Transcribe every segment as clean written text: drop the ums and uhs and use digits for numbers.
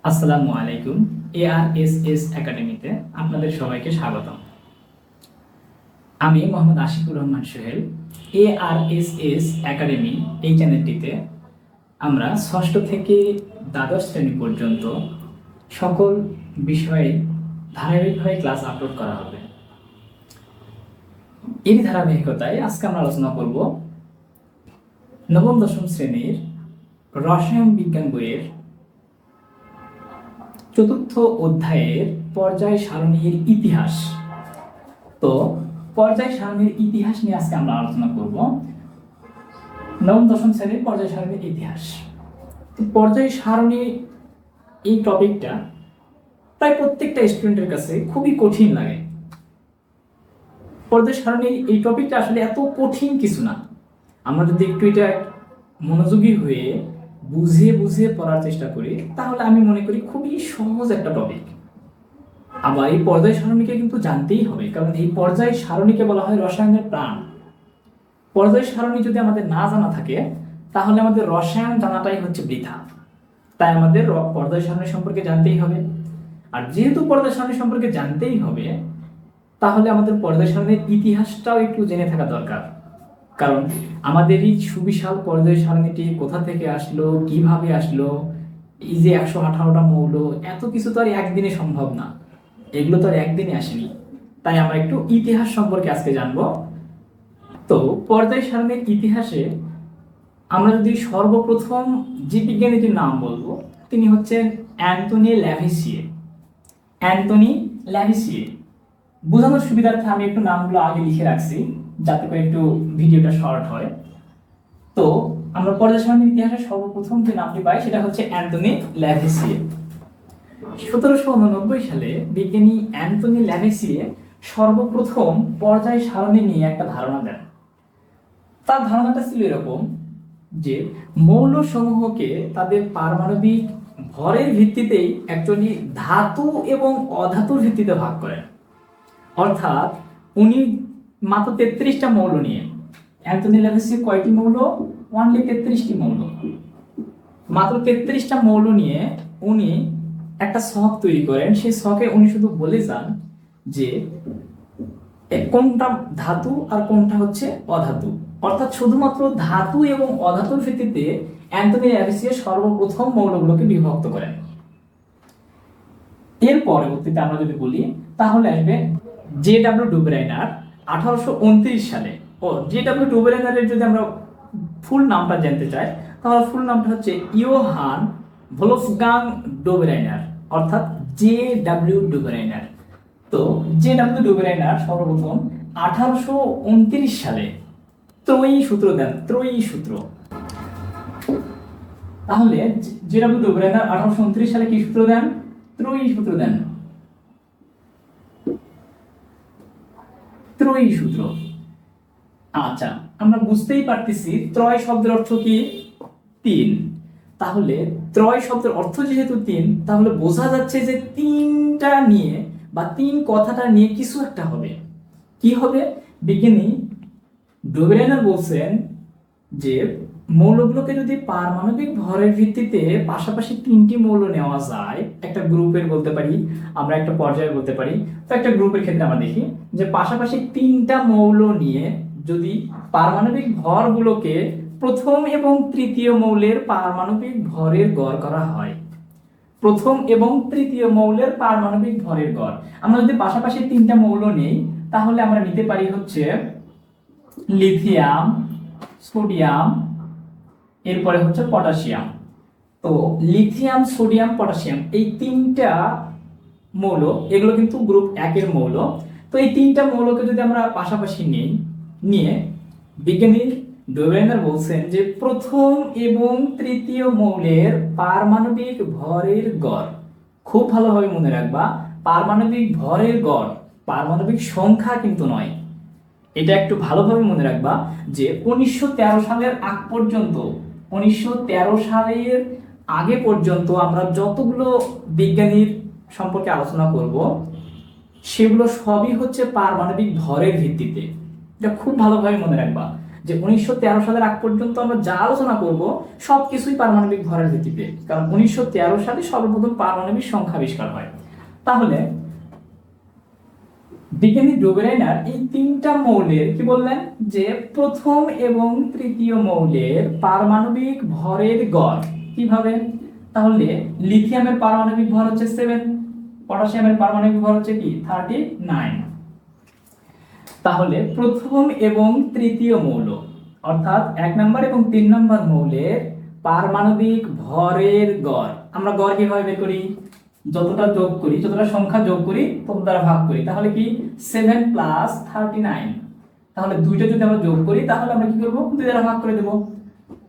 আসসালামু আলাইকুম। এআরএসএস একাডেমিতে আপনাদের সবাইকে স্বাগতম। আমি মোহাম্মদ আশিকুর রহমান সোহেল। এআরএসএস একাডেমি এই চ্যানেলটিতে আমরা ষষ্ঠ থেকে দ্বাদশ শ্রেণী পর্যন্ত সকল বিষয়ে ধারাবাহিকভাবে ক্লাস আপলোড করা হবে। এই ধারাবাহিকতায় আজকে আমরা আলোচনা করব নবম দশম শ্রেণীর রসায়ন বিজ্ঞান বইয়ের চতুর্থ অধ্যায়ের পর্যায় সারণীর ইতিহাস। তো পর্যায় সারণীর ইতিহাস নিয়ে আজকে আমরা আলোচনা করব। নবম দশম শ্রেণীর পর্যায় সারণীর ইতিহাস। তো পর্যায় সারণী এই টপিকটা প্রায় প্রত্যেকটা স্টুডেন্টের কাছে খুবই কঠিন লাগে। পর্যায় সারণী এই টপিকটা আসলে এত কঠিন কিছু না। আমরা যদি একটু এটা মনোযোগী হয়ে বুঝিয়ে বুঝিয়ে পড়ার চেষ্টা করি তাহলে আমি মনে করি খুবই সহজ একটা টপিক। আবার এই পর্যায় সারণীকে কিন্তু জানতেই হবে, কারণ এই পর্যায় সারণীকে বলা হয় রসায়নের প্রাণ। পর্যায় সারণী যদি আমাদের না জানা থাকে তাহলে আমাদের রসায়ন জানাটাই হচ্ছে বৃথা। তাই আমাদের পর্যায় সারণী সম্পর্কে জানতেই হবে। আর যেহেতু পর্যায় সারণী সম্পর্কে জানতেই হবে, তাহলে আমাদের পর্যায় সারণীর ইতিহাসটাও একটু জেনে থাকা দরকার। কারণ আমাদের এই সুবিশাল পর্যায় সারণীটি কোথা থেকে আসলো, কিভাবে আসলো, এই যে 118টা মৌল, এত কিছু তো আর একদিনে সম্ভব না, এগুলো তো আর একদিনে আসেনি। তাই আমরা একটু ইতিহাস সম্পর্কে আজকে জানবো। তো পর্যায় সারণীর ইতিহাসে আমরা যদি সর্বপ্রথম যে বিজ্ঞানীটির নাম বলবো, তিনি হচ্ছেন অ্যান্টনি ল্যাভেসিয়ে। অ্যান্টনি ল্যাভেসিয়ে। বোঝানোর সুবিধার্থে আমি একটু নামগুলো আগে লিখে রাখছি যাতে করে একটু ভিডিওটা শর্ট হয়। তো আমরা পর্যায় সারণীর ইতিহাসে সর্বপ্রথম যে নামটি পাই সেটা হচ্ছে অ্যান্টনি ল্যাভেসিয়ে। 1789 সালে বিজ্ঞানী অ্যান্টনি ল্যাভেসিয়ে সর্বপ্রথম পর্যায় সারণী নিয়ে একটা ধারণা দেন। তার ধারণাটা ছিল এরকম যে মৌলসমূহকে তাদের পারমাণবিক ভরের ভিত্তিতেই অ্যাকচুয়ালি ধাতু এবং অধাতুর ভিত্তিতে ভাগ করেন। অর্থাৎ উনি মাত্র 33টা মৌল নিয়ে, অ্যান্টনি ল্যাভেসিয়ে কয়টি মৌল? অনলি 33টি মৌল। মাত্র 33টা মৌল নিয়ে উনি একটা ছক তৈরি করেন। সেই ছকে উনি শুধু বলে যান যে কোনটা ধাতু আর কোনটা হচ্ছে অধাতু। অর্থাৎ শুধুমাত্র ধাতু এবং অধাতুর ভিত্তিতে অ্যান্টনি ল্যাভেসিয়ে সর্বপ্রথম মৌলগুলোকে বিভক্ত করেন। এর পরবর্তীতে আমরা যদি বলি তাহলে আসবে জে.ডব্লিউ. ডুবেরাইনার 1829 সালে। জে.ডব্লিউ. ডুবেরাইনারের যদি আমরা ফুল নামটা জানতে চাই তাহলে ফুল নামটা হচ্ছে ইয়োহান ভলফগাং ডুবেরাইনার, অর্থাৎ জে.ডব্লিউ. ডুবেরাইনার। তো জে.ডব্লিউ. ডুবেরাইনার সর্বপ্রথম 1829 সালে ত্রয়ী সূত্র দেন। ত্রয়ী সূত্র। তাহলে জে.ডব্লিউ. ডুবেরাইনার 1829 সালে কি সূত্র দেন? ত্রয়ী সূত্র দেন। ত্রয়ী সূত্র। আচ্ছা, আমরা বুঝতেই পারতেছি ত্রয় শব্দের অর্থ কি? 3। তাহলে ত্রয় শব্দের অর্থ যেহেতু 3, তাহলে বোঝা যাচ্ছে যে 3টা নিয়ে বা 3 কথাটা নিয়ে কিছু একটা হবে। কি হবে? বিজ্ঞানী ডুবেরাইনার বলছেন যে মৌলগুলোকে যদি পারমাণবিক ভরের ভিত্তিতে পাশাপাশি 3টি মৌল নেওয়া যায়, একটা গ্রুপের বলতে পারি, আমরা একটা পর্যায়ে বলতে পারি। তো একটা গ্রুপের ক্ষেত্রে আমরা দেখি যে পাশাপাশি 3টা মৌল নিয়ে যদি পারমাণবিক ভরগুলোকে প্রথম এবং তৃতীয় মৌলের পারমাণবিক ভরের গড় করা হয়, প্রথম এবং তৃতীয় মৌলের পারমাণবিক ভরের গড় আমরা যদি পাশাপাশি 3টা মৌল নেই তাহলে আমরা নিতে পারি হচ্ছে লিথিয়াম, সোডিয়াম, এরপরে হচ্ছে পটাশিয়াম। তো লিথিয়াম, সোডিয়াম, পটাশিয়াম এই 3টা মৌল, এগুলো কিন্তু গ্রুপ 1 এর মৌল। তো এই 3টা মৌলকে যদি আমরা পাশাপাশি নিয়ে বিজ্ঞানী ডুবেরাইনার বলছেন যে প্রথম এবং তৃতীয় মৌলের পারমাণবিক ভরের গড়, খুব ভালোভাবে মনে রাখবা, পারমাণবিক ভরের গড়, পারমাণবিক সংখ্যা কিন্তু নয়। এটা একটু ভালোভাবে মনে রাখবা যে 1913 সালের আগ পর্যন্ত, 1913 সালের আগে পর্যন্ত আমরা যতগুলো বিজ্ঞানীর সম্পর্কে আলোচনা করব সেগুলো সবই হচ্ছে পারমাণবিক ভরের ভিত্তিতে। এটা খুব ভালোভাবে মনে রাখবা যে 1913 সালের আগ পর্যন্ত আমরা যা আলোচনা করব সবকিছুই পারমাণবিক ভরের ভিত্তিতে, কারণ 1913 সালে সর্বপ্রথম পারমাণবিক সংখ্যা আবিষ্কার হয়। তাহলে বিজ্ঞানী ডোবেরাইনার এই তিনটা মৌলের কি বললেন যে প্রথম এবং তৃতীয় মৌলের পারমাণবিক ভরের গড় কিভাবে, তাহলে লিথিয়ামের পারমাণবিক ভর হচ্ছে 7, পটাশিয়ামের পারমাণবিক ভর হচ্ছে কি 39। তাহলে প্রথম এবং তৃতীয় মৌল অর্থাৎ 1 নম্বর এবং 3 নম্বর মৌলের পারমাণবিক ভরের গড় আমরা গড় কিভাবে বের করি, যতটা যোগ করি, যতটা সংখ্যা যোগ করি তত দ্বারা ভাগ করি, তাহলে কি 7 প্লাস 39, তাহলে দুইটা যদি আমরা যোগ করি তাহলে আমরা কি করব 2 দ্বারা ভাগ করে দেব,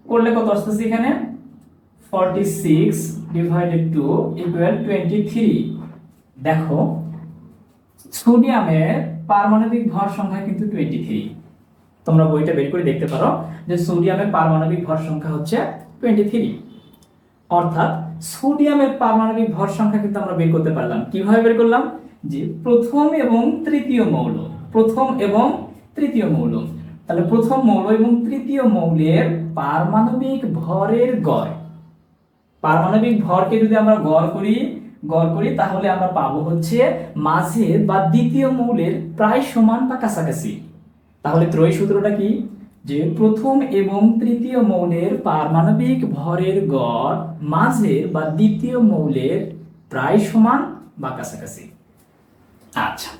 করলে কত আসছে এখানে 46 ডিভাইডেড 2 ইকুয়াল 23। দেখো সোডিয়ামের পারমাণবিক ভর সংখ্যা কিন্তু 23, তোমরা বইটা বের করে দেখতে পারো যে সোডিয়ামের পারমাণবিক ভর সংখ্যা হচ্ছে 23। অর্থাৎ সোডিয়ামের পারমাণবিক ভর সংখ্যা কিন্তু আমরা বের করতে পারলাম, কিভাবে বের করলাম, যে প্রথম এবং তৃতীয় মৌল, প্রথম এবং তৃতীয় মৌল, তাহলে প্রথম মৌল এবং তৃতীয় মৌলের পারমাণবিক ভরের গড়, পারমাণবিক ভরকে যদি আমরা গড় করি তাহলে আমরা পাবো হচ্ছে মাঝের বা দ্বিতীয় মৌলের প্রায় সমান বা কাছাকাছি। তাহলে ত্রয়ী সূত্রটা কি, যে প্রথম এবং তৃতীয় মৌলের পারমাণবিক ভরের গড় মাঝের বা দ্বিতীয় মৌলের প্রায় সমান বা কাছাকাছি। আচ্ছা,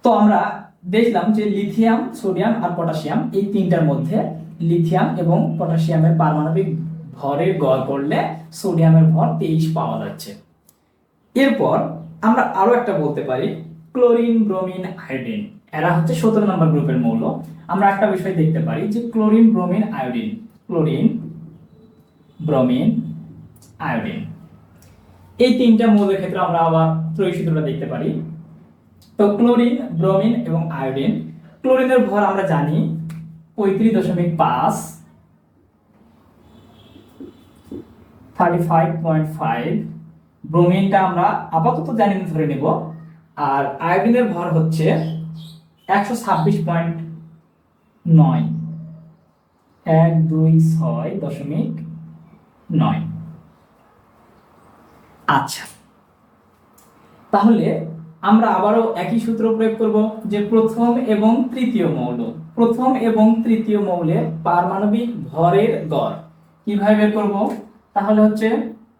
তো আমরা দেখলাম যে লিথিয়াম, সোডিয়াম আর পটাশিয়াম এই তিনটার মধ্যে লিথিয়াম এবং পটাশিয়ামের পারমাণবিক ভরের গড় করলে সোডিয়ামের ভর 23 পাওয়া যাচ্ছে। এরপর আমরা আরো একটা বলতে পারি ক্লোরিন, ব্রোমিন, আয়োডিন, এরা হচ্ছে 17 নম্বর গ্রুপের মৌল। আমরা একটা বিষয় দেখতে পারি যে chlorine, bromine, iodine, chlorine, bromine, iodine এই তিনটা মৌলের ক্ষেত্রে আমরা আবার ত্রয়ী সূত্রটা দেখতে পারি। তো ক্লোরিন, ব্রোমিন এবং আয়োডিন, ক্লোরিনের ভর আমরা জানি 35.5, 35.5, ব্রোমিনটা আমরা আপাতত জানি ধরে নেব, আর আয়োডিনের ভর হচ্ছে 126.9, 126.9। আচ্ছা, তাহলে আমরা আবারও একই সূত্র প্রয়োগ করব যে প্রথম এবং তৃতীয় মৌল, প্রথম এবং তৃতীয় মৌলের পারমাণবিক ভরের গড় কিভাবে বের করব, তাহলে হচ্ছে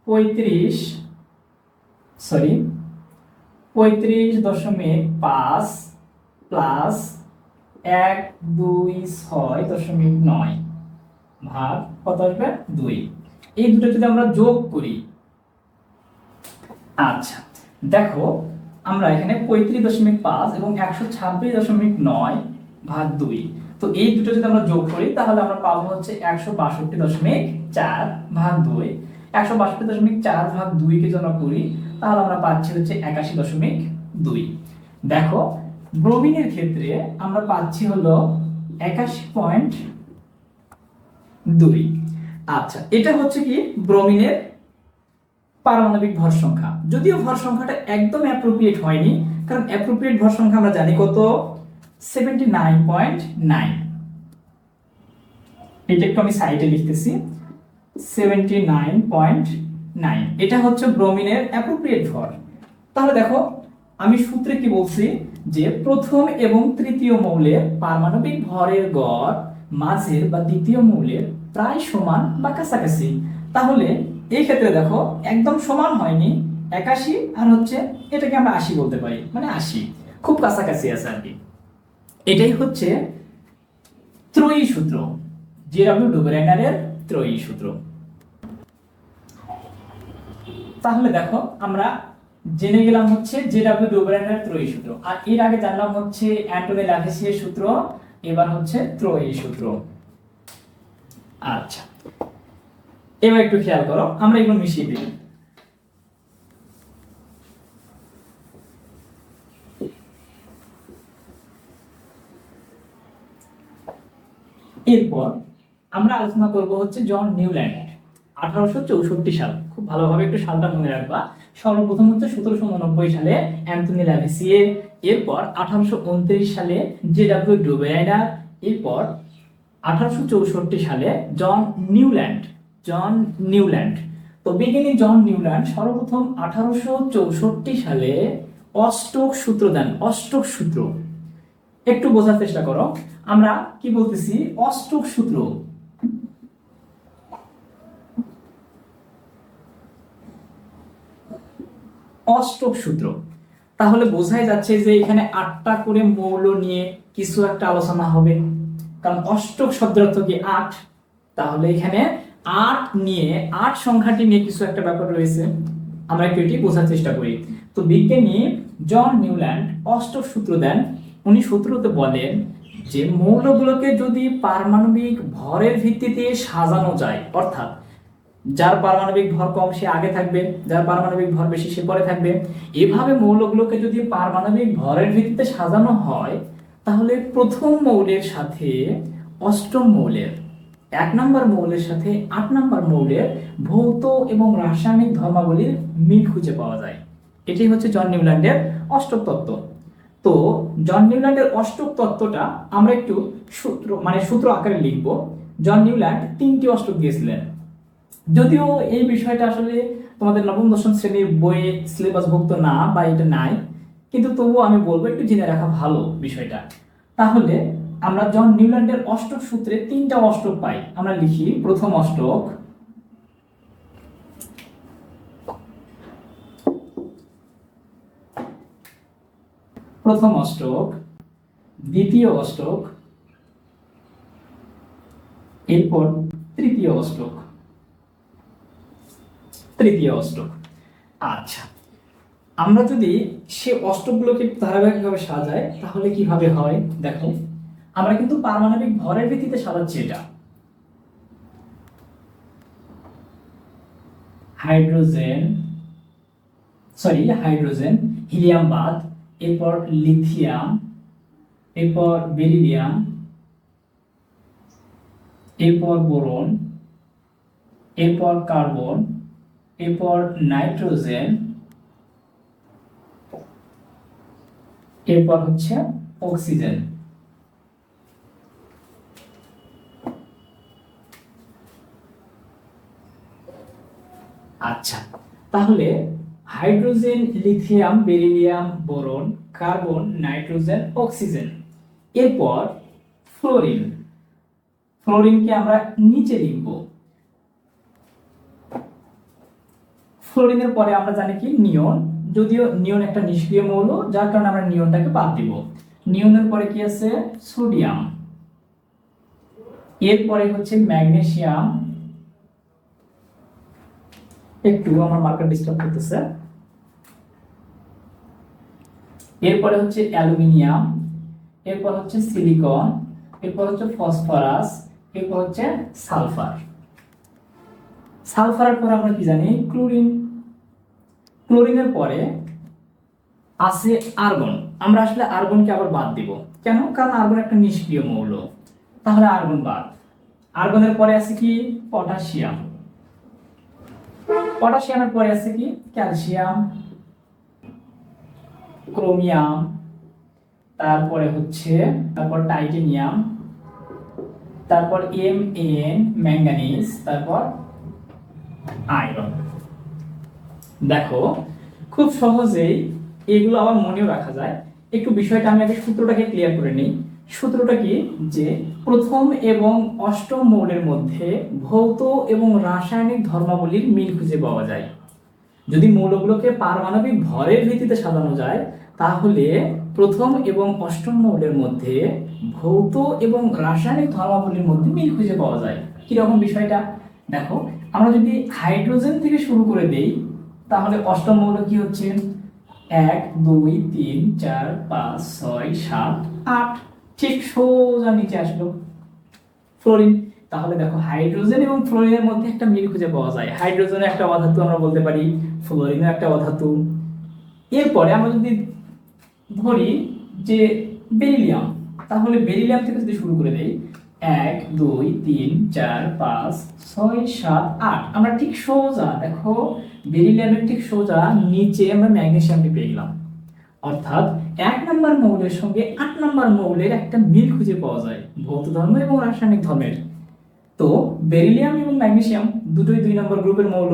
35.5 প্লাস 126.9 ভাগ কত আসবে 2, এই দুটো যদি আমরা যোগ করি, আচ্ছা দেখো আমরা এখানে 35.5 এবং 126.9 ভাগ 2, তো এই দুটো যদি আমরা যোগ করি তাহলে আমরা পাবো হচ্ছে 162.4 ভাগ 2, 162.4 ভাগ 2 কে যদি আমরা করি তাহলে আমরা পাচ্ছি হচ্ছে 81.2। দেখো ব্রোমিনের ক্ষেত্রে আমরা পাচ্ছি হলো 81.2। আচ্ছা, এটা হচ্ছে কি ব্রোমিনের পারমাণবিক ভর সংখ্যা, যদিও ভর সংখ্যাটা একদম অ্যাপ্রোপ্রিয়েট হয়নি, কারণ অ্যাপ্রোপ্রিয়েট ভর সংখ্যা আমরা জানি কত 79.9, এটা একটু আমি সাইডে লিখতেছি 79.9, এটা হচ্ছে ব্রোমিনের অ্যাপ্রোপ্রিয়েট ভর। তাহলে দেখো আমি সূত্রে কি বলছি যে প্রথম এবং তৃতীয় মৌলের পারমাণবিক ভরের গড় মাঝের বা দ্বিতীয় মৌলের প্রায় সমান বা কাছাকাছি। তাহলে এই ক্ষেত্রে দেখো একদম সমান হয়নি, 81 আর হচ্ছে এটাকে আমরা 80 বলতে পারি, মানে 80 খুব কাছাকাছি আছে আর কি। এটাই হচ্ছে ত্রয়ী সূত্র, জে.ডব্লিউ ডুবেরাইনারের ত্রয়ী সূত্র। তাহলে দেখো আমরা জেনে গেলাম হচ্ছে জে.ডব্লিউ ডুবেরাইনারের ত্রয়ী সূত্র, আর এর আগে জানলাম হচ্ছে অ্যান্টোনি ল্যাভেসিয়ের সূত্র, এবার হচ্ছে ত্রয়ী সূত্র। আচ্ছা, এবার একটু খেয়াল করো, আমরা এগুলো মিশিয়ে দিই। এরপর আমরা আলোচনা করব হচ্ছে জন নিউল্যান্ড 1864 সাল, খুব ভালোভাবে একটু সালটা মনে রাখবা। সর্বপ্রথম হচ্ছে 1789 সালে অ্যান্টোনি ল্যাভেসিয়ে, এরপর 1829 সালে জে.ডব্লিউ ডুবেরাইনার, এরপর 1864 সালে জন নিউল্যান্ড, তো বিজ্ঞানী জন নিউল্যান্ড সর্বপ্রথম 1864 সালে অষ্টক সূত্র দেন। অষ্টক সূত্র একটু বোঝার চেষ্টা করো, আমরা কি বলতেছি? অষ্টক সূত্র। অষ্টক সূত্র তাহলে বোঝাই যাচ্ছে যে এখানে 8টা করে মৌল নিয়ে কিছু একটা আলোচনা হবে, কারণ অষ্টক শব্দের অর্থ কি 8, তাহলে এখানে 8 নিয়ে 8 সংখ্যাটি নিয়ে কিছু একটা ব্যাপার রয়েছে, আমরা একটু এটি বোঝার চেষ্টা করি। তো বিজ্ঞানী জন নিউল্যান্ড অষ্টক সূত্র দেন। উনি সূত্রতে বলেন যে মৌলগুলোকে যদি পারমাণবিক ভরের ভিত্তিতে সাজানো যায়, অর্থাৎ যার পারমাণবিক ভর কম সে আগে থাকবে, যার পারমাণবিক ভর বেশি সে পরে থাকবে, এভাবে মৌলগুলোকে যদি পারমাণবিক ভরের ভিত্তিতে সাজানো হয়, তাহলে প্রথম মৌলের সাথে অষ্টম মৌলের, 1 নম্বর মৌলের সাথে 8 নম্বর মৌলের ভৌত এবং রাসায়নিক ধর্মাবলীর মিল খুঁজে পাওয়া যায়। এটি হচ্ছে জন নিউল্যান্ডের অষ্টক তত্ত্ব। তো জন নিউল্যান্ডের অষ্টক তত্ত্বটা আমরা একটু সূত্র আকারে লিখব। জন নিউল্যান্ড 3টি অষ্টক দিয়েছিলেন, যদিও এই বিষয়টা আসলে তোমাদের নবম দশম শ্রেণীর বইয়ে সিলেবাসভুক্ত না বা এটা নাই, কিন্তু তবুও আমি বলবো একটু জেনে রাখা ভালো বিষয়টা। তাহলে আমরা জন নিউল্যান্ডের অষ্টক সূত্রে 3টা অষ্টক পাই। আমরা লিখি প্রথম অষ্টক, দ্বিতীয় অষ্টক, এরপর তৃতীয় অষ্টক। আচ্ছা, আমরা যদি সে অষ্টকগুলোকে ধারাবাহিকভাবে সাজাই তাহলে কিভাবে হয় দেখো, আমরা কিন্তু পারমাণবিক ভরের ভিত্তিতে সাজাচ্ছি। এটা হাইড্রোজেন, হিলিয়াম বাদ, এরপর লিথিয়াম, এরপর বেরিলিয়াম, এরপর বোরন, এরপর কার্বন, এরপর নাইট্রোজেন, এরপর হচ্ছে অক্সিজেন। আচ্ছা, তাহলে hydrogen, lithium, beryllium, boron, carbon, nitrogen, oxygen. এরপর ফ্লোরিনকে আমরা নিচে লিখব। ফ্লোরিনের পরে আমরা জানি কি নিয়ন, যদিও নিয়ন একটা নিষ্ক্রিয় মৌল, যার কারণে আমরা নিয়নটাকে বাদ দিব। নিয়নের পরে কি আছে? সোডিয়াম। এরপরে হচ্ছে ম্যাগনেসিয়াম, একটু আমার মার্কার ডিস্টার্ব করতেছে। এরপরে হচ্ছে অ্যালুমিনিয়াম, এরপর হচ্ছে সিলিকন, এরপর হচ্ছে ফসফরাস, এরপর হচ্ছে সালফার। সালফারের পরে আমরা কি জানি? ক্লোরিনের পরে আছে আর্গন। আমরা আসলে আর্গনকে আবার বাদ দিব, কেন? কারণ আর্গন একটা নিষ্ক্রিয় মৌল, তাহলে আর্গন বাদ। আর্গনের পরে আছে কি? পটাশিয়ামের পরে আছে কি? ক্যালসিয়াম, ক্রোমিয়াম, তারপরে টাইটেনিয়াম, তারপর ম্যাঙ্গানিজ, তারপর আয়রন। দেখো খুব সহজেই এগুলো আবার মনেও রাখা যায়। একটু বিষয়টা আমি আগে সূত্রটাকে ক্লিয়ার করে নিই। সূত্রটা কি? যে প্রথম এবং অষ্টম মৌলের মধ্যে ভৌত এবং রাসায়নিক ধর্মাবলীর মিল খুঁজে পাওয়া যায়। যদি মৌলগুলোকে পারমাণবিক ভরের ভিত্তিতে সাজানো যায়, তাহলে প্রথম এবং অষ্টম মৌলের মধ্যে ভৌত এবং রাসায়নিক ধর্মাবলীর মধ্যে মিল খুঁজে পাওয়া যায়। কিরকম বিষয়টা দেখো, আমরা যদি হাইড্রোজেন থেকে শুরু করে দেই, তাহলে অষ্টম মৌল কি হচ্ছে? 1 2 3 4 5 6 7 8, ঠিক সোজা নিচে আসলো ফ্লোরিন। তাহলে দেখো হাইড্রোজেন এবং ফ্লোরিনের মধ্যে একটা মিল খুঁজে পাওয়া যায়। হাইড্রোজেন একটা অধাতু আমরা বলতে পারি, ফ্লোরিনও একটা অধাতু। এরপরে আমরা যদি ধরি যে বেরিলিয়াম, তাহলে বেরিলিয়াম থেকে যদি শুরু করে দেই 1 2 3 4 5 6 7 8, আমরা ঠিক সোজা দেখো বেরিলিয়ামের ঠিক সোজা নিচে আমরা ম্যাগনেসিয়ামটি পেয়ে গেলাম। অর্থাৎ 1 নম্বর মৌলের সঙ্গে 8 নম্বর মৌলের একটা মিল খুঁজে পাওয়া যায় ভৌত ধর্ম এবং রাসায়নিক ধর্মের। তো বেরিলিয়াম এবং ম্যাগনেসিয়াম দুটোই 2 নম্বর গ্রুপের মৌল।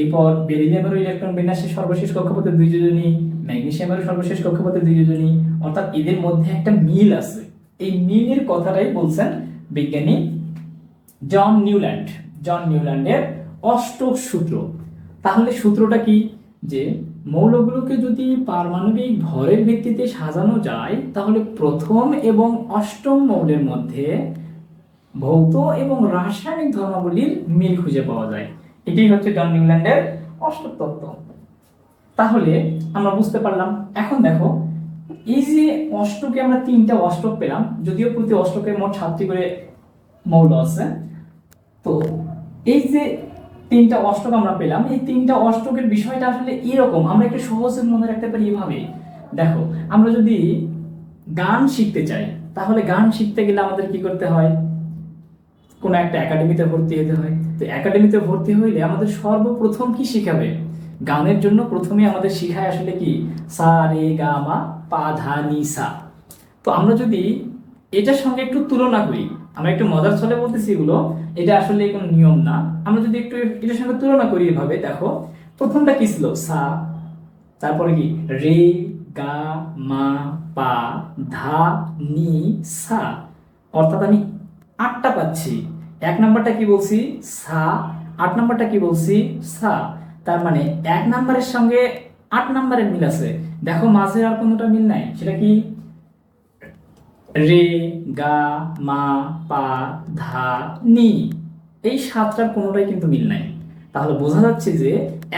এরপর বেরিলিয়ামের ইলেকট্রন বিন্যাসের সর্বশেষ কক্ষপথে 2 যোজনী, ম্যাগনেসিয়ামের সর্বশেষ কক্ষপথে 2 যোজনী, অর্থাৎ এদের মধ্যে একটা মিল আছে। এই মিলের কথাটাই বলছেন বিজ্ঞানী জন নিউল্যান্ড। জন নিউল্যান্ডের অষ্টক সূত্র। তাহলে সূত্রটা কি, যে মৌলগুলোকে যদি পারমাণবিক ভরের ভিত্তিতে সাজানো যায় তাহলে প্রথম এবং অষ্টম মৌলের মধ্যে ভৌত এবং রাসায়নিক ধর্মাবলীর মিল খুঁজে পাওয়া যায়। এটাই হচ্ছে জন নিউল্যান্ডের অষ্টক তত্ত্ব। তাহলে আমরা বুঝতে পারলাম। এখন দেখো, এই যে অষ্টকে আমরা 3টা অষ্টক পেলাম, যদিও প্রতি অষ্টকে মোট 7টি করে মৌল আছে। তো এই যে 3টা অষ্টক আমরা পেলাম, এই 3টা অষ্টকের বিষয়টা আসলে এরকম, আমরা একটু সহজে মনে রাখতে পারি এভাবে। দেখো, আমরা যদি গান শিখতে চাই তাহলে গান শিখতে গেলে আমাদের কি করতে হয়, কোনো একটা একাডেমিতে ভর্তি হতে হয়। তো একাডেমিতে ভর্তি হইলে আমাদের সর্বপ্রথম কি শিখাবে, গানের জন্য প্রথমে আমাদের শিখায় আসলে কি সা রে গা মা পা ধা নি সা। তো আমরা যদি এটার সঙ্গে একটু তুলনা করি, আমরা একটু মজার ছলে বলতেছি এগুলো, এটা আসলে কোনো নিয়ম না, আমরা যদি একটু এটার সঙ্গে তুলনা করি এভাবে, দেখো প্রথমটা কি ছিল সা, তারপরে কি রে গা মা পা ধা নি সা, অর্থাৎ আমি 8টা পাচ্ছি। 1 নম্বরটা কি বলছি সা, 8 নম্বরটা কি বলছি সা। তার মানে 1 নম্বরের সঙ্গে 8 নম্বরের মিল আছে। দেখো মাঝে আর কোনোটা মিল নাই, সেটা কি রে গা মা পা ধা নি, এই 7টার কোনোটাই কিন্তু মিল নাই। তাহলে বোঝা যাচ্ছে যে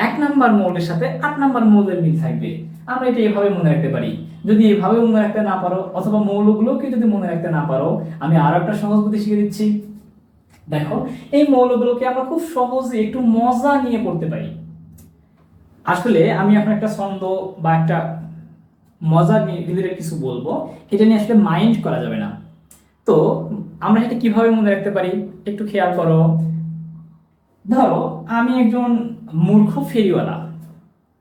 1 নম্বর মৌলের সাথে 8 নম্বর মৌলের মিল থাকবে। আমরা এটা এভাবে মনে রাখতে পারি। যদি এভাবে মনে রাখতে না পারো, অথবা মৌলগুলোকে যদি মনে রাখতে না পারো, আমি আরো একটা সহজ বুদ্ধি শিখে দিচ্ছি। দেখো, এই মৌলগুলোকে আমরা খুব সহজে একটু মজা নিয়ে পড়তে পারি। আসলে আমি এখন একটা ছন্দ বা একটা মজা রিলেটেড কিছু বলবো, এটা নিয়ে আসলে মাইন্ড করা যাবে না। তো আমরা সেটা কিভাবে মনে রাখতে পারি একটু খেয়াল করো। ধরো আমি একজন মূর্খ ফেরিওয়ালা,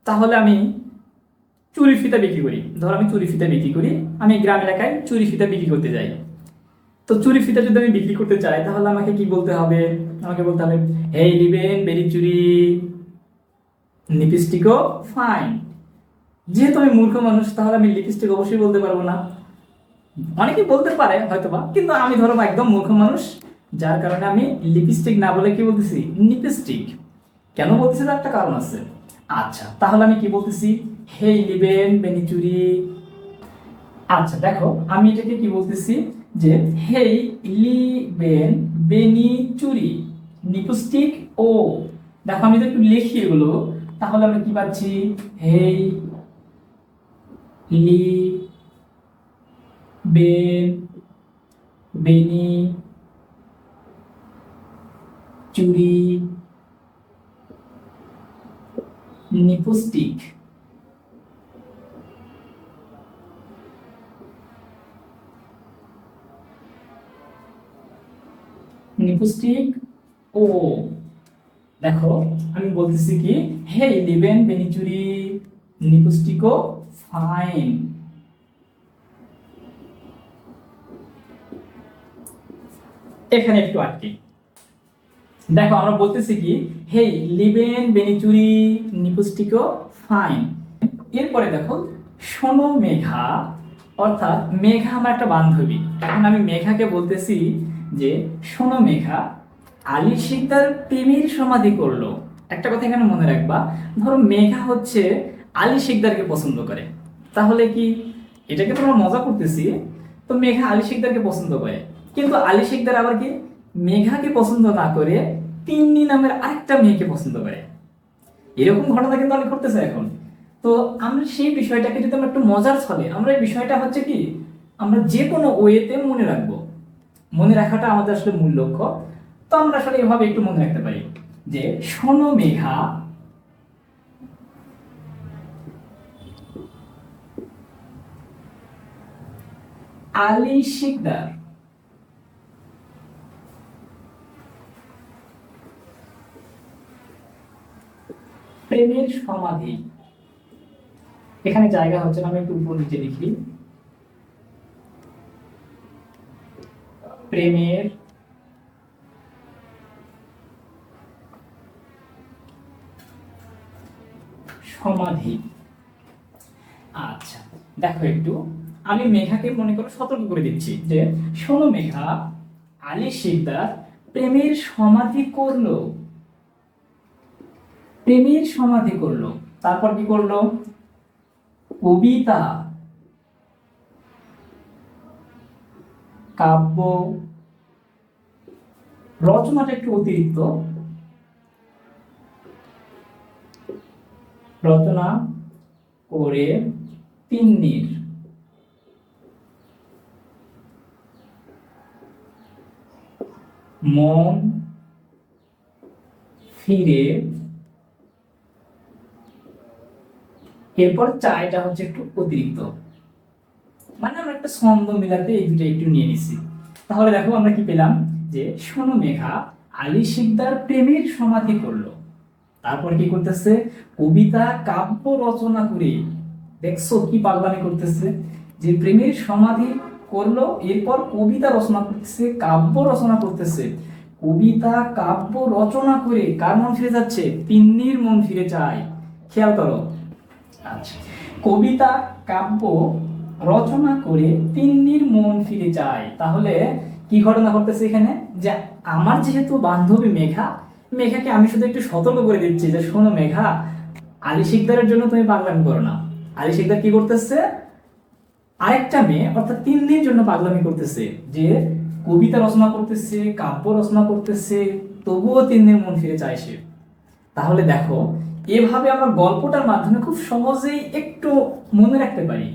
তাহলে আমি চুরি ফিতা বিক্রি করি। ধরো আমি চুরি ফিতা বিক্রি করি, আমি গ্রাম এলাকায় চুরি ফিতা বিক্রি করতে যাই। তো চুরি ফিতা যদি আমি বিক্রি করতে চাই তাহলে আমাকে কি বলতে হবে, আমাকে বলতে হবে হেই নিবেন বেরি চুরি লিপস্টিকও ফাইন। যেহেতু আমি মূর্খ মানুষ তাহলে আমি লিপস্টিক অবশ্যই বলতে পারবো না। অনেকে বলতে পারে হয়তোবা, কিন্তু আমি ধরো একদম মূর্খ মানুষ, যার কারণে আমি লিপস্টিক না বলে কি বলতেছি লিপস্টিক। কেন বলতেছি তার একটা কারণ আছে। আচ্ছা, তাহলে আমি কি বলতেছি হেই নিবেন বেনি চুরি। আচ্ছা দেখো, আমি এটাকে কি বলতেছি যে হেই লিবেন বেনি চুরি লিপস্টিক ও। দেখো আমি যদি একটু লিখি এগুলো তাহলে আমরা কি পাচ্ছি, হেই লি বেন বেনি চুরি লিপস্টিক। লিপস্টিক ও। দেখো আমি বলতেছি কি হে লিবেন বেনিচুরি লিপস্টিকও ফাইন। এখানে একটু আটকে দেখো, আমরা বলতেছি কি হে লিবেন বেনিচুরি লিপস্টিকও ফাইন। এরপরে দেখো শোনো মেঘা, অর্থাৎ মেঘা আমার একটা বান্ধবী। এখন আমি মেঘাকে বলতেছি যে শোনো মেঘা, আলী শিকদার প্রেমের সমাধি করলো। একটা কথা এখানে মনে রাখবা, ধরো মেঘা হচ্ছে আলী শিকদারকে পছন্দ করে, তাহলে কি এটাকে তোমরা মজা করতেছি। তো মেঘা আলী শিকদারকে পছন্দ করে, কিন্তু আলী শিকদার আবার কি মেঘাকে পছন্দ না করে তিন্নি নামের আরেকটা মেয়েকে পছন্দ করে। এরকম ঘটনা কিন্তু অনেক ঘটতেছে এখন। তো আমরা সেই বিষয়টাকে যদি আমরা একটু মজার ছলে, আমরা এই বিষয়টা হচ্ছে কি আমরা যে কোনো ওয়েতে মনে রাখবো, মনে রাখাটা আমাদের আসলে মূল লক্ষ্য। তো আমরা আসলে এভাবে একটু মনে রাখতে পারি যে শোনো মেঘা, আলী শিকদার প্রেমের সমাধি এখানে জায়গা হচ্ছে না, আমি একটু উপর নিচে লিখি। প্রেমের সমাধি। আচ্ছা, দেখো একটু, আমি মেঘাকে মনে করো সতর্ক করে দিচ্ছি যে শোনো মেঘা, আলী শিকদার প্রেমের সমাধি করলো, প্রেমের সমাধি করলো। তারপর কি করলো? কবিতা, কাব্য, রচনাটা একটু অতিরিক্ত, রচনা করে তিন্নির মন ফিরে, এরপর চায়টা হচ্ছে একটু অতিরিক্ত, মানে আমরা একটা ছন্দ মিলাতে এই দুটো একটু নিয়ে নিছি। তাহলে দেখো আমরা কি পেলাম, যে শোনো মেঘা, আলী শিকদার প্রেমের সমাধি করলো, তারপর কি করতেছে? কবিতা কাব্য রচনা করে, দেখছো কি পাগলামি করতেছে, যে প্রেমের সমাধি করলো, এরপর কবিতা রচনা করতেছে, কাব্য রচনা করতেছে। কবিতা কাব্য রচনা করে কার মন ফিরে যাচ্ছে? তিন্নির মন ফিরে যায়। খেয়াল করো। আচ্ছা, কবিতা কাব্য রচনা করে তিন্নির মন ফিরে যায়। তাহলে কি ঘটনা ঘটতেছে এখানে? যে আমার যেহেতু বান্ধবী মেঘা, মেঘাকে আমি শুধু একটু সতর্ক করে দিচ্ছি যে শোনো মেঘা, আলী শিকদারের জন্য তুমি পাগলামি করো না। আলী শিকদার কি করতেছে? আরেকটা মেয়ে অর্থাৎ তিন্নির জন্য পাগলামি করতেছে, যে কবিতা রচনা করতেছে, কাব্য রচনা করতেছে, তবুও তিন্নির মন ফিরে চায় সে। তাহলে দেখো, এভাবে আমরা গল্পটার মাধ্যমে খুব সহজেই একটু মনে রাখতে পারি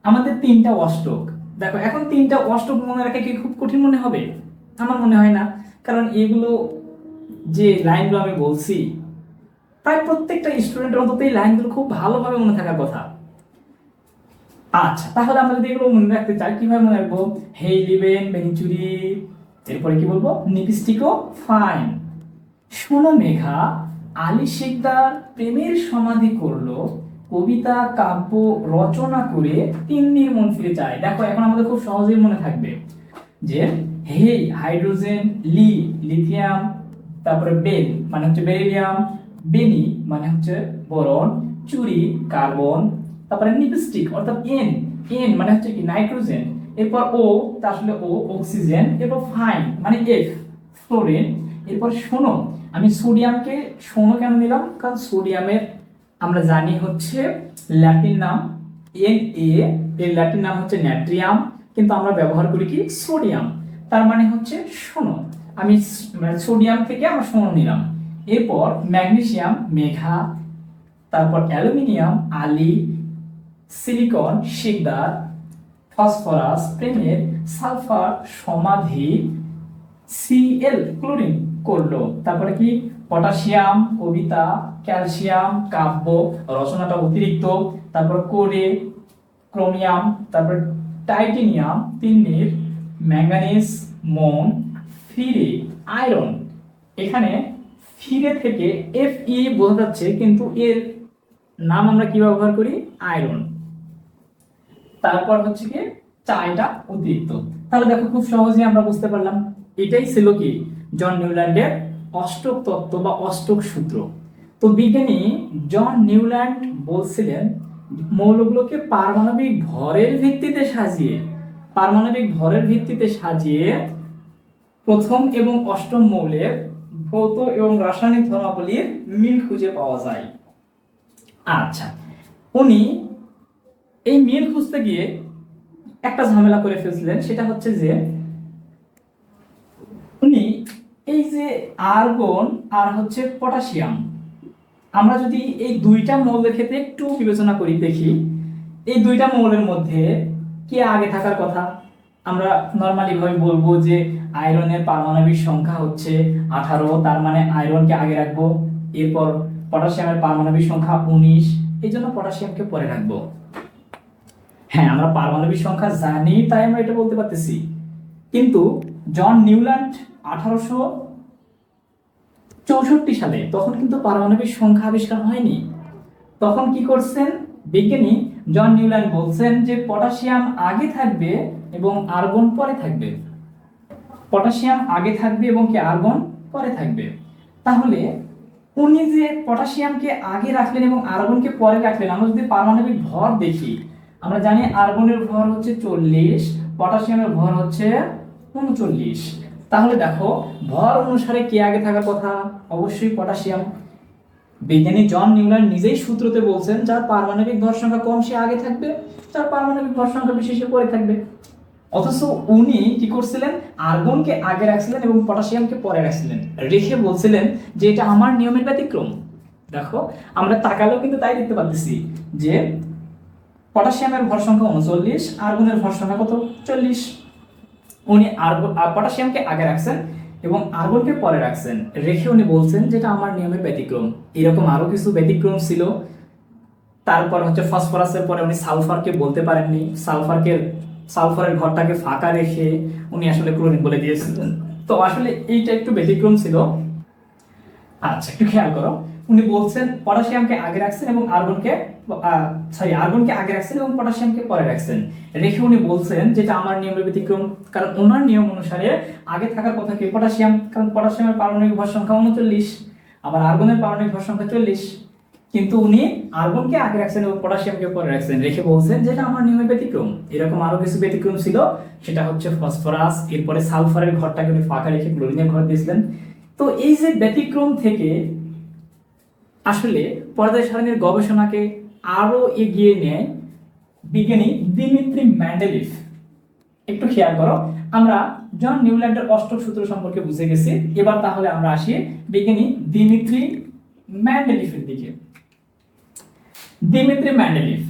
আমাদের তিনটা অষ্টক। দেখো, এখন তিনটা অষ্টক মনে রাখা কি খুব কঠিন মনে হবে? আমার মনে হয় না, কারণ এগুলো যে লাইনগুলো আমি বলছি, প্রায় প্রত্যেকটা স্টুডেন্টের অন্তত এই লাইনগুলো খুব ভালোভাবে মনে থাকার কথা। আচ্ছা, তাহলে আমরা যদি এগুলো মনে রাখতে চাই, কিভাবে মনে রাখবো? হেই লিবেন বেনিচুরি, এরপরে কি বলবো? নিপিস্টিকো ফাইন। শোনো মেঘা, আলী শিকদার প্রেমের সমাধি করলো, কবিতা কাব্য রচনা করে তিন্নির মন ফিরে চায়। দেখো, এখন আমাদের খুব সহজেই মনে থাকবে যে হে হাইড্রোজেন, লিথিয়াম, তারপরে বেল মানে হচ্ছে বেরিলিয়াম, বেনি মানে হচ্ছে বোরন, চুরি কার্বন, তারপরে লিপস্টিক অর্থাৎ এন, এন মানে হচ্ছে কি নাইট্রোজেন, এরপর ও তা আসলে ও অক্সিজেন, এরপর ফাইন মানে এফ ফ্লোরিন। এরপর শোনো, আমি সোডিয়ামকে শোনো কেন নিলাম? কারণ সোডিয়ামের আমরা জানি হচ্ছে ল্যাটিন নাম এন এ, এর ল্যাটিন নাম হচ্ছে নাট্রিয়াম, কিন্তু আমরা ব্যবহার করি কি? সোডিয়াম। তার মানে হচ্ছে শোনো, আমি মানে সোডিয়াম থেকে আমরা শোনো নিলাম। এরপর ম্যাগনেসিয়াম মেঘা, তারপর aluminium Ali, silicon Sikdar, phosphorus প্রেমের, সালফার সমাধি, সিএল ক্লোরিন করলো। তারপরে কি? পটাশিয়াম কবিতা, ক্যালসিয়াম কাব্য রচনাটা অতিরিক্ত, তারপর কোরে ক্রোমিয়াম, তারপর টাইটেনিয়াম তিন্নির, ম্যাঙ্গানিজ মন ফিরে, আয়রন। এখানে ফিরে থেকে এফ ই বোঝা যাচ্ছে, কিন্তু এর নাম আমরা কি ব্যবহার করি? আয়রন। তারপর হচ্ছে কি? চায়টা অতিরিক্ত। তাহলে দেখো, খুব সহজেই আমরা বুঝতে পারলাম এটাই ছিল কি জন নিউল্যান্ডের অষ্টক তত্ত্ব বা অষ্টক সূত্র। তো বিজ্ঞানী জন নিউল্যান্ড বলছিলেন মৌলগুলোকে পারমাণবিক ভরের ভিত্তিতে সাজিয়ে, পারমাণবিক ভরের ভিত্তিতে সাজিয়ে প্রথম এবং অষ্টম মৌলের ভৌত এবং রাসায়নিক ধর্মাবলীর মিল খুঁজে পাওয়া যায়। আচ্ছা, উনি এই মিল খুঁজতে গিয়ে একটা ঝামেলা করে ফেলছিলেন, সেটা হচ্ছে যে উনি এই যে আর্গন আর হচ্ছে পটাশিয়াম, আমরা যদি এই দুইটা মৌলের ক্ষেত্রে একটু বিবেচনা করি, দেখি এই দুইটা মৌলের মধ্যে কে আগে থাকার কথা? আমরা নর্মালি ভাবে বলবো যে আয়রনের পারমাণবিক সংখ্যা হচ্ছে 18, তার মানে আয়রনকে আগে রাখবো। এরপর পটাশিয়ামের পারমাণবিক সংখ্যা 19, এই জন্য পটাশিয়ামকে পরে রাখবো। হ্যাঁ, আমরা পারমাণবিক সংখ্যা জানি তাই আমরা এটা বলতে পারতেছি, কিন্তু জন নিউল্যান্ড 1864 সালে, তখন কিন্তু পারমাণবিক সংখ্যা আবিষ্কার হয়নি। তখন কি করছেন? বিজ্ঞানী জন নিউল্যান্ড বলছেন যে পটাশিয়াম আগে থাকবে এবং আর্গন পরে থাকবে। পটাশিয়াম আগে থাকবে এবং কি আর্গন পরে থাকবে। তাহলে উনি যে পটাশিয়ামকে আগে রাখলেন এবং আর্গনকে পরে রাখলেন, আমরা যদি পারমাণবিক ভর দেখি, আমরা জানি আর্গনের ভর হচ্ছে 40, পটাশিয়ামের ভর হচ্ছে 39। তাহলে দেখো ভর অনুসারে কে আগে থাকার কথা? অবশ্যই পটাশিয়াম। বিজ্ঞানী জন নিউল্যান্ড নিজেই সূত্রতে বলছেন যার পারমাণবিক ভর সংখ্যা কম সে আগে থাকবে, যার পারমাণবিক ভর সংখ্যা বেশি সে পরে থাকবে। অথচ উনি কি করছিলেন? আর্গনকে আগে রাখছিলেন এবং পটাশিয়ামকে পরে রাখছিলেন, রেখে বলছিলেন যে এটা আমার নিয়মের ব্যতিক্রম। দেখো আমরা তাকালেও কিন্তু তাই দেখতে পাচ্ছি যে পটাশিয়ামের ভর সংখ্যা 39, আর্গনের ভর সংখ্যা কত? 40। উনি পটাশিয়ামকে আগে রাখছেন এবং আর্গনকে পরে রাখছেন, রেখে উনি বলছেন যেটা আমার নিয়মের ব্যতিক্রম। এরকম আরো কিছু ব্যতিক্রম ছিল। তারপর হচ্ছে ফসফরাসের পরে উনি সালফারকে বলতে পারেননি, সালফারের ঘরটাকে ফাঁকা রেখে উনি আসলে ক্লোরিন বলে দিয়েছিলেন। তো আসলে এইটা একটু ব্যতিক্রম ছিল। আচ্ছা একটু খেয়াল করো, উনি বলছেন পটাশিয়ামকে আগে রাখছেন এবং আর্গনকে আগে রাখছেন এবং পটাশিয়ামকে পরে রাখছেন, রেখে উনি বলছেন যেটা আমার নিয়মের ব্যতিক্রম। কারণ ওনার নিয়ম অনুসারে আগে থাকার কথা কি? পটাশিয়াম, কারণ পটাশিয়ামের পারমাণবিক ভর সংখ্যা 39, আবার আর্গনের পারমাণবিক ভর সংখ্যা 40। কিন্তু উনি আর্গনকে আগে রাখছেন এবং পটাশিয়ামকে পরে রাখছেন, রেখে বলছেন যেটা আমার নিয়মের ব্যতিক্রম। এরকম আরো কিছু ব্যতিক্রম ছিল, সেটা হচ্ছে ফসফরাস, এরপরে সালফারের ঘরটাকে উনি ফাঁকা রেখে ক্লোরিনের ঘর দিয়েছিলেন। তো এই যে ব্যতিক্রম থেকে আসলে পর্যায় সারণীর গবেষণাকে আরো এগিয়ে নেয় বিজ্ঞানী দিমিত্রি মেন্ডেলিভ। একটু খেয়াল করো, আমরা জন নিউল্যান্ডের অষ্টক সূত্র সম্পর্কে বুঝে গেছি। এবার তাহলে আমরা আসি বিজ্ঞানী দিমিত্রি মেন্ডেলিভের দিকে। দিমিত্রি মেন্ডেলিভ,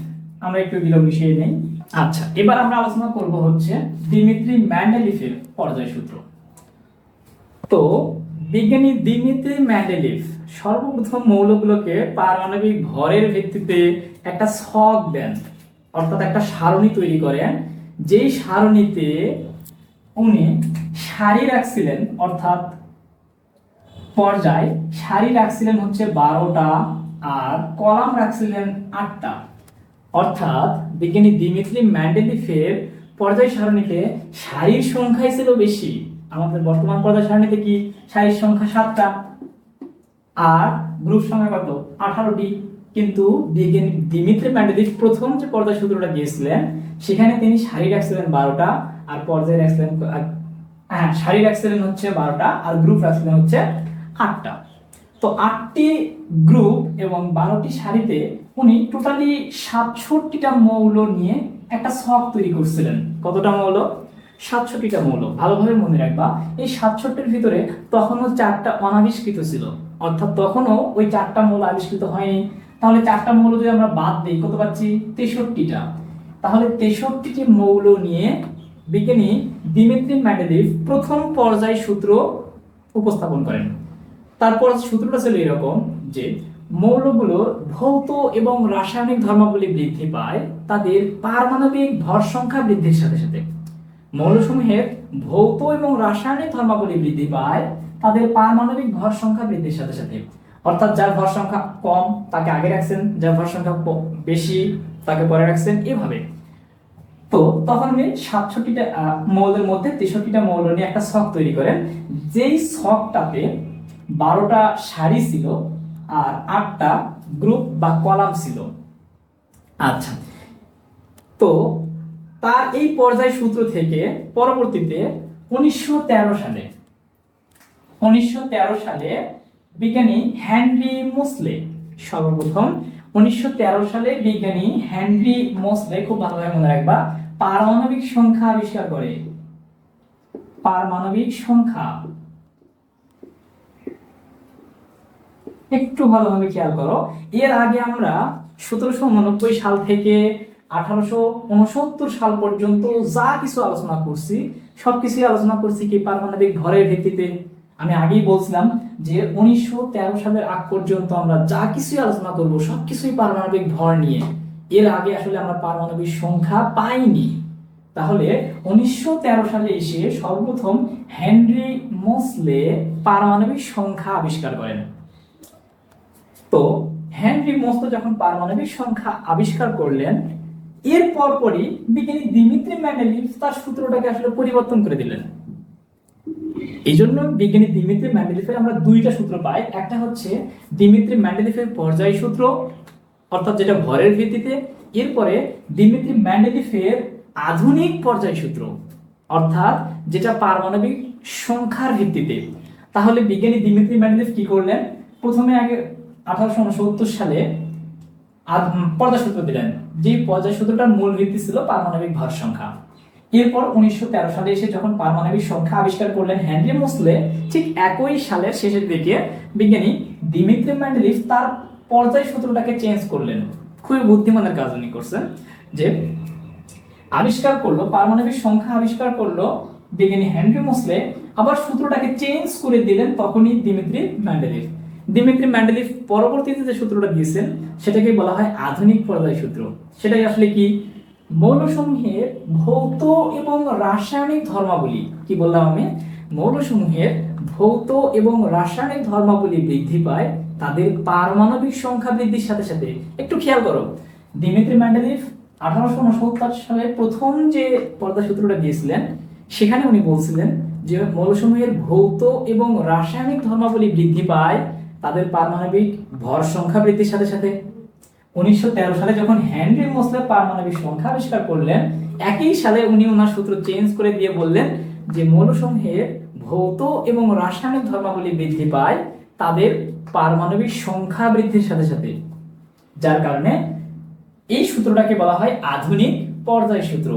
আমরা একটু বিলোপ মিশিয়ে নেই। আচ্ছা, এবার আমরা আলোচনা করব হচ্ছে দিমিত্রি মেন্ডেলিভের পর্যায় সূত্র। তো বিজ্ঞানী দিমিত্রি মেন্ডেলিভ সর্বপ্রথম মৌলগুলোকে পারমাণবিক ভরের ভিত্তিতে একটা ছক দেন, অর্থাৎ একটা সারণী তৈরি করেন, যেই সারণীতে উনি সারি রাখছিলেন, অর্থাৎ পর্যায় সারি রাখছিলেন হচ্ছে 12টা আর কলাম রাখছিলেন 8টা। অর্থাৎ বিজ্ঞানী দিমিত্রি মেন্ডেলিভের পর্যায় সারণীতে সারির সংখ্যাই ছিল বেশি। আমাদের বর্তমান পর্যায় সারণীতে কি সারির সংখ্যা 7টা আর গ্রুপ সংখ্যা কত? 18টি। কিন্তু বিজ্ঞানী দিমিত্রি মেন্ডেলিভ প্রথম যে পর্যায় সূত্রটা দিয়েছিলেন সেখানে তিনি সারি রাখছিলেন 12টা আর পর্যায় রাখছিলেন সারি রাখছিলেন হচ্ছে 12টা আর গ্রুপ রাখছিলেন হচ্ছে 8টা। তো 8টি গ্রুপ এবং 12টি সারিতে উনি টোটালি 67টা মৌল নিয়ে একটা ছক তৈরি করছিলেন। কতটা মৌল? 67টা মৌল। ভালোভাবে মনে রাখবা, এই 67টির ভিতরে তখনও 4টা অনাবিষ্কৃত ছিল, অর্থাৎ তখনও ওই 4টা মৌল আবিষ্কৃত হয়নি। তাহলে 4টা মৌল যদি আমরা বাদ দিই কত পাচ্ছি? 63টা। তাহলে 63টি মৌল নিয়ে বিজ্ঞানী দিমিত্রি মেন্ডেলিভ প্রথম পর্যায় সূত্র উপস্থাপন করেন। তারপর সূত্রটা ছিল এরকম যে মৌলগুলোর ভৌত এবং রাসায়নিক ধর্মাবলী বৃদ্ধি পায় তাদের পারমাণবিক ভর সংখ্যা বৃদ্ধির সাথে সাথে। মৌলসমূহের ভৌত এবং রাসায়নিক ধর্মাবলী বৃদ্ধি পায় তাদের পারমাণবিক ভর সংখ্যা বৃদ্ধির সাথে সাথে। অর্থাৎ যার ভর সংখ্যা কম তাকে আগে রাখছেন, যার ভর সংখ্যা বেশি তাকে পরে রাখছেন, এভাবে। তো তখন উনি 67টা মৌলের মধ্যে 63টা মৌল নিয়ে একটা ছক তৈরি করেন, যেই ছকটাতে 12টা সারি ছিল আর 8টা গ্রুপ বা কলাম ছিল। আচ্ছা, তো তার এই পর্যায় সূত্র থেকে পরবর্তীতে 1913 সালে বিজ্ঞানী হেনরি মোসলে সর্বপ্রথম 1913 সালে বিজ্ঞানী হেনরি মোসলে, খুব ভালোভাবে মনে রাখবা, পারমাণবিক সংখ্যা আবিষ্কার করে। পারমাণবিক সংখ্যা একটু ভালোভাবে খেয়াল করো। এর আগে আমরা 1789 সাল থেকে 1869 সাল পর্যন্ত যা কিছু আলোচনা করছি সবকিছুই আলোচনা করছি কি পারমাণবিক ভরের ভিত্তিতে। আমি আগেই বলছিলাম যে 1913 সালের আগ পর্যন্ত আমরা যা কিছুই আলোচনা করব সবকিছুই পারমাণবিক ভর নিয়ে। এর আগে আসলে আমরা পারমাণবিক সংখ্যা পাইনি। তাহলে 1913 সালে এসে সর্বপ্রথম হেনরি মোসলে পারমাণবিক সংখ্যা আবিষ্কার করেন। তো হেনরি মোসলে যখন পারমাণবিক সংখ্যা আবিষ্কার করলেন, এর পরপরই বিজ্ঞানী দিমিত্রি মেন্ডেলিভ তার সূত্রটাকে আসলে পরিবর্তন করে দিলেন। এই জন্য বিজ্ঞানী দিমিত্রি মেন্ডেলিভের আমরা দুইটা সূত্র পাই। একটা হচ্ছে দিমিত্রি মেন্ডেলিভের পর্যায় সূত্র, অর্থাৎ যেটা ভরের ভিত্তিতে। এরপরে দিমিত্রি মেন্ডেলিভের আধুনিক পর্যায় সূত্র, অর্থাৎ যেটা পারমাণবিক সংখ্যার ভিত্তিতে। তাহলে বিজ্ঞানী দিমিত্রি মেন্ডেলিভ কি করলেন? প্রথমে আগে 1869 সালে পর্যায় সূত্র দিলেন, যে পর্যায় সূত্রটার মূল ভিত্তি ছিল পারমাণবিক ভর সংখ্যা। এরপর 1913 সালে এসে যখন পারমাণবিক সংখ্যা আবিষ্কার করলেন হেনরি মোসলে, ঠিক একই সালের শেষের দিকে বিজ্ঞানী দিমিত্রি মেন্ডেলিভ তার পর্যায় সূত্রটাকে চেঞ্জ করলেন। খুবই বুদ্ধিমানের কাজ উনি করছেন, যে আবিষ্কার করলো পারমাণবিক সংখ্যা আবিষ্কার করলো বিজ্ঞানী হেনরি মোসলে, আবার সূত্রটাকে চেঞ্জ করে দিলেন তখনই দিমিত্রি মেন্ডেলিভ। দিমিত্রি মেন্ডেলিভ পরবর্তীতে যে সূত্রটা দিয়েছেন সেটাকে বলা হয় আধুনিক পর্যায় সূত্র। সেটাই আসলে কি? মৌলসমূহের ভৌত এবং রাসায়নিক ধর্মাবলী, কি বললাম আমি? মৌলসমূহের ভৌত এবং রাসায়নিক ধর্মাবলী বৃদ্ধি পায় তাদের পারমাণবিক সংখ্যা বৃদ্ধির সাথে সাথে। একটু খেয়াল করো, দিমিত্রি মেন্ডেলিভ 1869 সালে প্রথম যে পর্যায় সূত্রটা দিয়েছিলেন, সেখানে উনি বলছিলেন যে মৌলসমূহের ভৌত এবং রাসায়নিক ধর্মাবলী বৃদ্ধি পায় তাদের পারমাণবিক ভর সংখ্যা বৃদ্ধির সাথে সাথে। 1913 সালে যখন হেনরি মোসলে পারমাণবিক সংখ্যা আবিষ্কার করলেন, একই সালে উনি ওনার সূত্র চেঞ্জ করে দিয়ে বললেন যে মৌলসমূহের ভৌত এবং রাসায়নিক ধর্মাবলী বৃদ্ধি পায় তাদের পারমাণবিক সংখ্যা বৃদ্ধির সাথে সাথে। যার কারণে এই সূত্রটাকে বলা হয় আধুনিক পর্যায় সূত্র,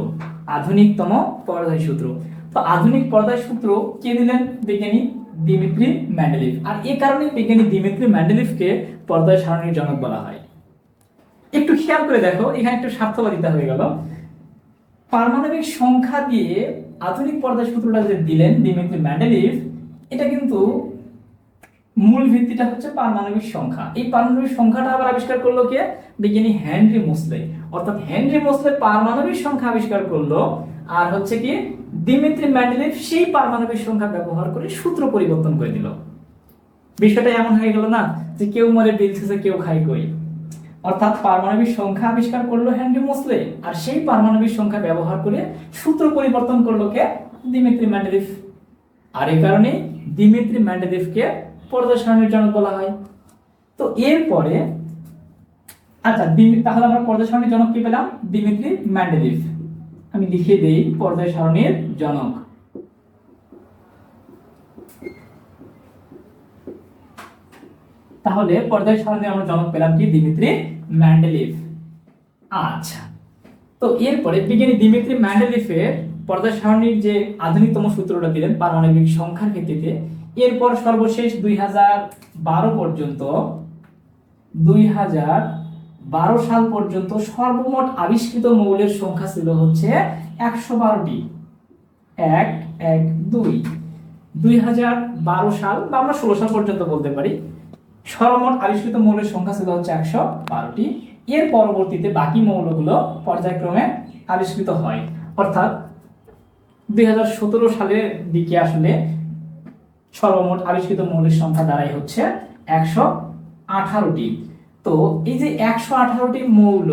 আধুনিকতম পর্যায় সূত্র। তো আধুনিক পর্যায় সূত্র কে দিলেন? বিজ্ঞানী দিমিত্রি মেন্ডেলিভ। আর এই কারণে বিজ্ঞানী দিমিত্রি মেন্ডেলিভকে পর্যায় সারণীর জনক বলা হয়। একটু খেয়াল করে দেখো, এখানে একটু স্বার্থবাদিতা হয়ে গেল। পারমাণবিক সংখ্যা দিয়ে আধুনিক পর্যায় সূত্রটা যে দিলেন দিমিত্রি মেন্ডেলিভ, এটা কিন্তু মূল ভিত্তিটা হচ্ছে পারমাণবিক সংখ্যা। এই পারমাণবিক সংখ্যাটা আবার আবিষ্কার করলো কে? বিজ্ঞানী হেনরি মোসলে। অর্থাৎ হেনরি মোসলে পারমাণবিক সংখ্যা আবিষ্কার করলো, আর হচ্ছে কি দিমিত্রি মেন্ডেলিভ সেই পারমাণবিক সংখ্যা ব্যবহার করে সূত্র পরিবর্তন করে দিল। বিষয়টা এমন হয়ে গেল না যে কেউ মরে বিল শেষে কেউ খায় কই। অর্থাৎ পারমাণবিক সংখ্যা আবিষ্কার করলো হেনরি মোসলে, আর সেই পারমাণবিক সংখ্যা ব্যবহার করে সূত্র পরিবর্তন করলো কে? Dmitry Mendeleev. আর এই কারণে দিমিত্রি মেন্ডেলিভকে পর্যায় সারণীর জনক বলা হয়। তো এরপরে আচ্ছা, তাহলে আমরা পর্যায় সারণীর জনক কি পেলাম? Dmitri Mendeleev. আমি লিখে দেই পর্যায় সারণীর জনক। তাহলে পর্যায় সারণীর আমরা জনক পেলাম কি? Dmitri Mendeleev. আচ্ছা, তো এরপরে বিজ্ঞানী দিমিত্রি মেন্ডেলিভের পর্যায় সারণীর যে আধুনিকতম সূত্রটা দিলেন পারমাণবিক সংখ্যার ভিত্তিতে, এরপর সর্বশেষ 2012 পর্যন্ত 2012 সাল পর্যন্ত সর্বমোট আবিষ্কৃত মৌলের সংখ্যা ছিল হচ্ছে 112টি। 1 1 2 2012 সাল বা আমরা 16 সাল পর্যন্ত বলতে পারি, সর্বমোট আবিষ্কৃত মৌলের সংখ্যা ছিল হচ্ছে 112টি। এর পরবর্তীতে বাকি মৌলগুলো পর্যায়ক্রমে আবিষ্কৃত হয়। অর্থাৎ 2017 সালের দিকে আসলে সর্বমোট আবিষ্কৃত মৌলের সংখ্যা দাঁড়ায় হচ্ছে 118টি। তো এই যে 118টি মৌল,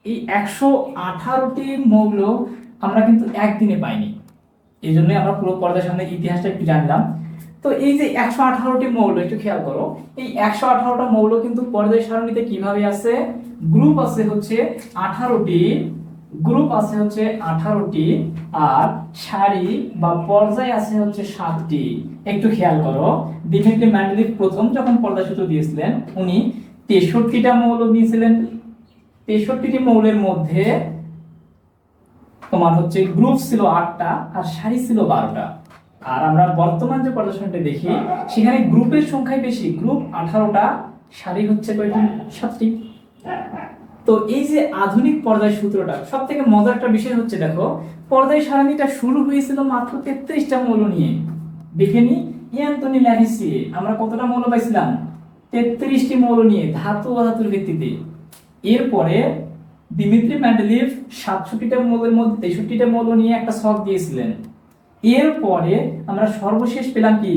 এই 118টি মৌল আমরা কিন্তু একদিনে পাইনি, এই জন্য আমরা পুরো পর্যায়ের সামনে ইতিহাসটা একটু জানলাম। তো এই যে 118টি মৌল, একটু খেয়াল করো, এই 118টা মৌল কিন্তু পর্যায় সারণীতে কিভাবে আছে? গ্রুপ আছে হচ্ছে 18টি, গ্রুপ আছে হচ্ছে 18টি, আর সারি বা পর্যায় আছে হচ্ছে 7টি। একটু খেয়াল করো, দিমিত্রি মেন্ডেলিভ প্রথম যখন পর্যায় সূত্র দিয়েছিলেন উনি 63টা মৌল দিয়েছিলেন। 63টি মৌলের মধ্যে তোমার হচ্ছে গ্রুপ ছিল 8টা আর সারি ছিল 12টা। আর আমরা বর্তমান যে পর্যায় সারণীটা দেখি সেখানে গ্রুপের সংখ্যাই বেশি, গ্রুপ 18টা, সারি হচ্ছে কয়টি? 7টি। তো এই যে আধুনিক পর্যায় সূত্রটা, সব থেকে মজার একটা বিষয় হচ্ছে দেখো, পর্যায় সারণীটা শুরু হয়েছিল মাত্র 33টা মৌল নিয়ে। দেখে নি অ্যান্টনি ল্যাভিসিয়ে আমরা কতটা মৌল পাইছিলাম? 33টি মৌল নিয়ে, ধাতু অধাতুর ভিত্তিতে। এরপরে দিমিত্রি মেন্ডেলিভ 67টা মৌলের মধ্যে 63টা মৌল নিয়ে একটা ছক দিয়েছিলেন। এরপরে আমরা সর্বশেষ পেলাম কি?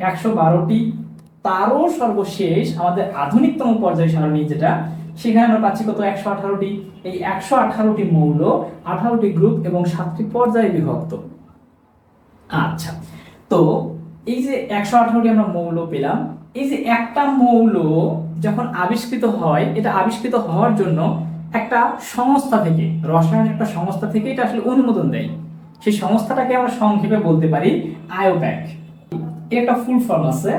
112টি। তারও সর্বশেষ আমাদের আধুনিকতম পর্যায় সারণী যেটা, সেখানে আমরা পাচ্ছি কত 118টি। এই 118টি মৌল 18টি গ্রুপ এবং 7টি পর্যায়ে বিভক্ত। আচ্ছা, তো এই যে 118টি আমরা মৌল পেলাম, এই যে একটা মৌল যখন আবিষ্কৃত হয়, এটা আবিষ্কৃত হওয়ার জন্য একটা সংস্থা থেকে, রসায়নের একটা সংস্থা থেকে এটা আসলে অনুমোদন দেয়। সেই সংস্থাটাকে আমরা সংক্ষেপে বলতে পারি আইউপ্যাক। এর একটা ফুল ফর্ম আছে,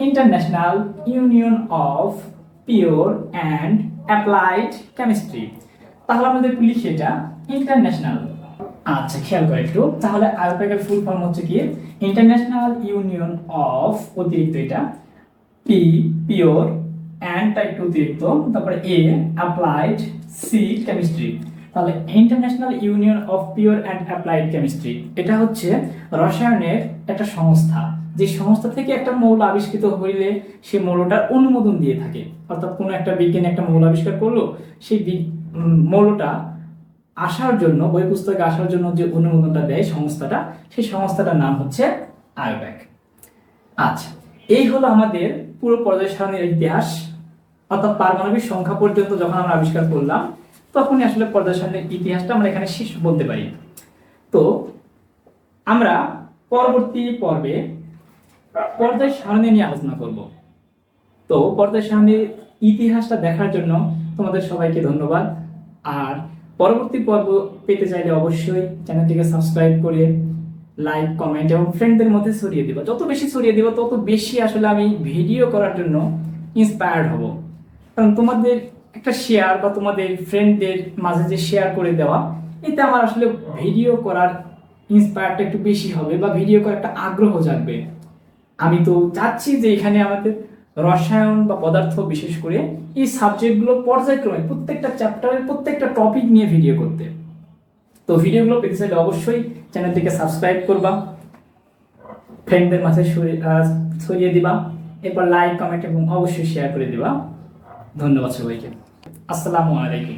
international union of pure and applied chemistry. তাহলে আমাদের লিখি এটা ইন্টারন্যাশনাল। আচ্ছা, খেয়াল করে একটু, তাহলে আইউপ্যাকের ফুল ফর্ম হচ্ছে কি, ইন্টারন্যাশনাল ইউনিয়ন অফ, অতিরিক্ত এটা পি পিওর, অ্যান্ডটা একটু অতিরিক্ত, তারপরে এ অ্যাপ্লাইড, সি কেমিস্ট্রি। তাহলে international union of pure and applied chemistry এটা হচ্ছে রসায়নের একটা সংস্থা, যে সংস্থা থেকে একটা মৌল আবিষ্কৃত হইলে সেই মৌলটার অনুমোদন দিয়ে থাকে। অর্থাৎ কোনো একটা বিজ্ঞানী একটা মৌল আবিষ্কার করলো, সেই মৌলটা আসার জন্য, বই পুস্তকে আসার জন্য যে অনুমোদনটা দেয় সংস্থাটা, সেই সংস্থাটার নাম হচ্ছে আইউপ্যাক। আচ্ছা, এই হলো আমাদের পুরো পর্যায় সারণীর ইতিহাস। অর্থাৎ পারমাণবিক সংখ্যা পর্যন্ত যখন আমরা আবিষ্কার করলাম, তখনই আসলে পর্যায় সারণীর ইতিহাসটা আমরা এখানে শেষ বলতে পারি। তো আমরা পরবর্তী পর্বে পর্যায় সারণী নিয়ে আলোচনা করব। তো পর্যায় সারণীর ইতিহাসটা দেখার জন্য তোমাদের সবাইকে ধন্যবাদ। আর পরবর্তী পর্ব পেতে চাইলে অবশ্যই চ্যানেলটিকে সাবস্ক্রাইব করে লাইক, কমেন্ট এবং ফ্রেন্ডদের মধ্যে ছড়িয়ে দিবা। যত বেশি ছড়িয়ে দিবা তত বেশি আসলে আমি ভিডিও করার জন্য ইন্সপায়ার্ড হব। কারণ তোমাদের একটা শেয়ার বা তোমাদের ফ্রেন্ডদের মাঝে যে শেয়ার করে দেওয়া, এতে আমার আসলে ভিডিও করার ইন্সপায়ারটা একটু বেশি হবে বা ভিডিও করার একটা আগ্রহ জাগবে। আমি তো চাচ্ছি যে এখানে আমাদের রসায়ন বা পদার্থ বিশেষ করে এই সাবজেক্টগুলো পর্যায়ক্রমে প্রত্যেকটা চ্যাপ্টারের প্রত্যেকটা টপিক নিয়ে ভিডিও করতে। তো ভিডিওগুলো পেতে চাইলে অবশ্যই চ্যানেলটিকে সাবস্ক্রাইব করবা, ফ্রেন্ডদের মাঝে ছড়িয়ে দিবা, এরপর লাইক, কমেন্ট এবং অবশ্যই শেয়ার করে দিবা। ধন্যবাদ সবাইকে। আসসালামু আলাইকুম।